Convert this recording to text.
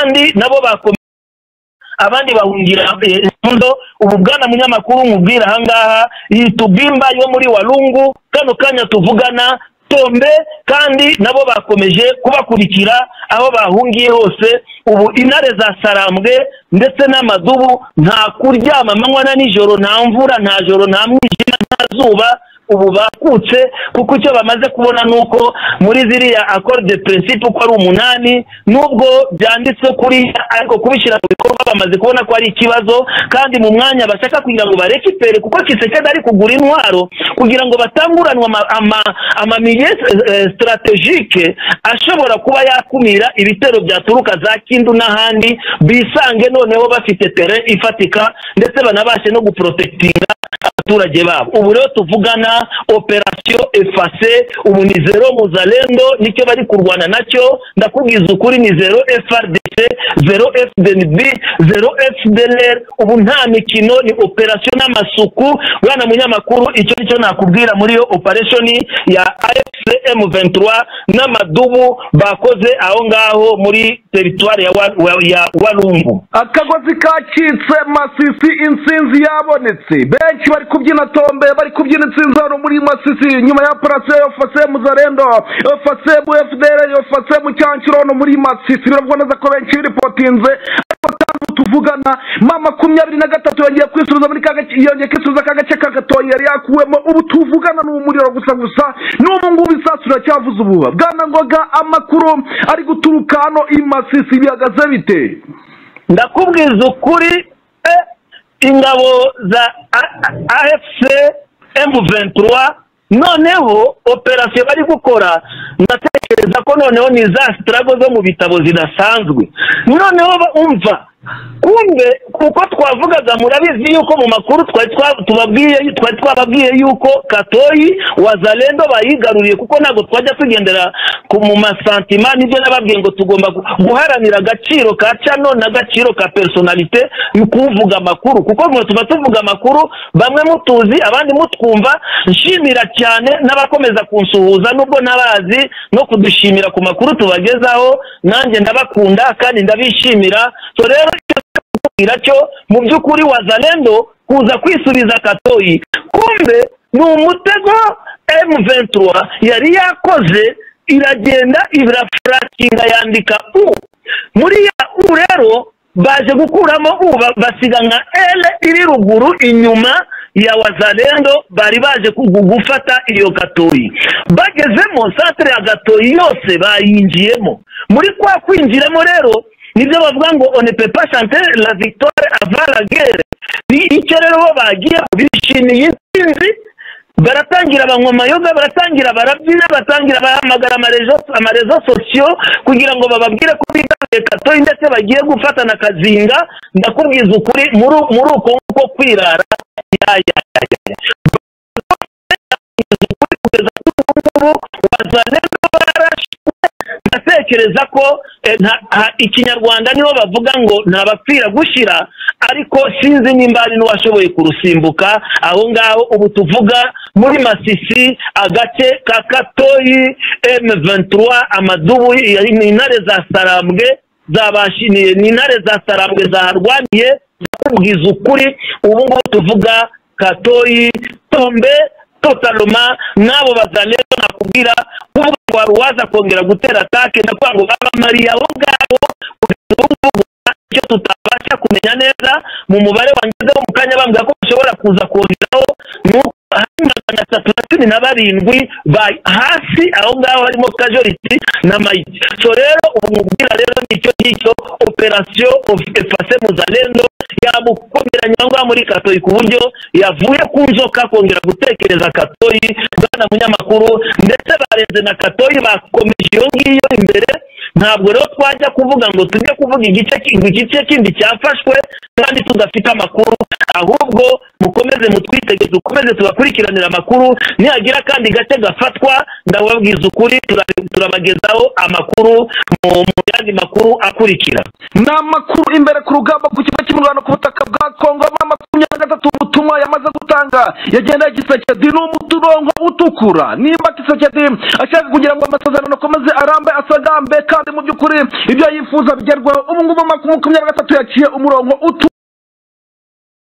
kandi nabo bakomeye abandi bahungira mundo. Ubu bwana munyamakuru mubwira hangaha yitubimba yo muri Walungu kano kanya tuvugana Tombe kandi nabo bakomeje kubakurikira aho bahungiye hose. Ubu intare za Sarambwe ndetse n'amadubu nta kuryama amanywa na nijoro, nta mvura, nta joro, nta mwijima, nta zuba. Ubu bakutse kuko icyo bamaze kubona nuko muri ziriya accord de principe ko ari 8 nubwo byanditse kuri ariko kubishira mu bikorwa bamaze kubona ko ari ikibazo, kandi mu mwanya bashaka kugira ngo barekipere kuko Kisekedi ari kugura intwaro kugira ngo batanguranwa ama milieu strategique ashobora kuba yakumira ibitero byaturuka za Kindu n'ahandi bisange noneho bafite terrain ifatika ndetse banabashe no guprotectinga abaturage babo. Ubu rero tuvugana operation efface, ubu ni zero muzalendo nicyo bari kurwana nacyo. Ndakubwiza ukuri ni zero FRDC, zero FDNB, zero FDLR. Ubu nta mikino, ni operation n'amasuku. Bwana munyamakuru, icyo nicyo nakubwira muri yo operation ya AFC M23 n'amadubu bakoze aho ngaho muri territoire ya Walungu. Akagozi kacitse Masisi, insinzi yabonetse. Benshi bari kubyina Tombe, bari kubyina insinzi hano muri Masisi nyuma ya operation efface muzalendo, efface FDLR, efface mu Cyankiro no muri Masisi. Birabona za ko benshi ripotinze tuvugana mama 23 yongeye kwisubiza muri yongeye kwisubiza kagace kagatoyi yari yakuwemo. Ubu tuvugana n'umuriro gusa n'ubu ngubu isasura cyavuze ububa. Bwana Ngoga, amakuru ari guturuka hano i Masisi bihagaze bite? Ndakubwiza ukuri ingabo za AFC M23 noneho operation bari gukora ndatekereza ko noneho ni za struggle zo mu bitabo zidasanzwe. Noneho umva kumbe kuko twavugaga murabizi yuko mu makuru twababwiye yuko Katoyi wazalendo bayigaruriye kuko nago twajya tugendera mu masantima. Nibyo nababwiye ngo tugomba guharanira agaciro ka cano n'agaciro ka personalite mu kuvuga amakuru kuko ngo tuba tuvuga amakuru bamwe mutuzi abandi mutwumva. Nshimira cyane n'abakomeza kunsuhuza nubwo nabazi no kudushimira ku makuru tubagezaho, nanjye ndabakunda kandi ndabishimira. So rero iracyo mu byukuri wazalendo kuza kwisubiza Katoyi kumbe ni umutego M23 yari yakoze, iragenda irafrakinga yandika muri ya rero baje gukuramo basiga nka L iri ruguru inyuma ya wazalendo bari baje gufata iyo Katoyi. Bagezemo centre ya Katoyi yose bayinjiyemo. Muri kwa kwinjiramo rero nibyo bavuga ngo on ne peut pas chanter la victoire avant la guerre. Icyo rero bagiye bishimiye insinzi, baratangira abanywa yoga, baratangira barabyina, batangira bahamagara amarezo sociaux kugira ngo bababwire ko bigaye Katoyi ndetse bagiye gufata na Kazinga. Ndakubwiza ukuri muri uko kwirara ndatekereza ko ikinyarwanda niho bavuga ngo ntabapfira gushira, ariko sinzi nimba ari n'uwashoboye kurusimbuka aho ngaho. Ubu tuvuga muri Masisi agace ka Katoyi M23 amadubu intare za Sarambwe zabashiniye, ni intare za Sarambwe zaharwaniye. Ndakubwiza ukuri ubu ngubu tuvuga Katoyi Tombe totaloma nabo bazalendo nakubwira kuvuga ngo waruwaza kongera gutera atake ndakwa ngo baba Maria aho ngabo cyo tutabasha kumenya neza mu mubare wangezeho mu kanya bambwa ko bashobora kuza kongeraho nuko hanyuma 37 hasi aho ngaho harimo casualty na mayiti. So rero ubu mubwira rero nicyo operation of efface muzalendo yamukomeranya ngo muri Katoyi ku buryo yavuye ku nzoka kongera gutekereza Katoyi. Bwana munyamakuru, ndetse barenze na Katoyi bakomeje iyo ngiyo imbere. Ntabwo rero twajya kuvuga ngo tujye kuvuga igice kindi cyafashwe kandi tudafite amakuru, ahubwo mukomeze mutwitegeze, ukomeze tubakurikiranira amakuru. Nihagira kandi gace gafatwa ndababwiza ukuri turabagezaho amakuru mu yandi makuru akurikira. N'amakuru imbere ku rugamba ku kigo cy'imurwano ku butaka bwa Kongo. 23 ubutumwa yamaze gutanga amafaranga yagenda Kisekedi n'umuturongo utukura. Nimba Kisekedi ashaka kugira ngo amasezerano akomeze arambe asagambe kandi mu by'ukuri ibyo yifuza bigerwaho, ubu ngubu 2023 yaciye umurongo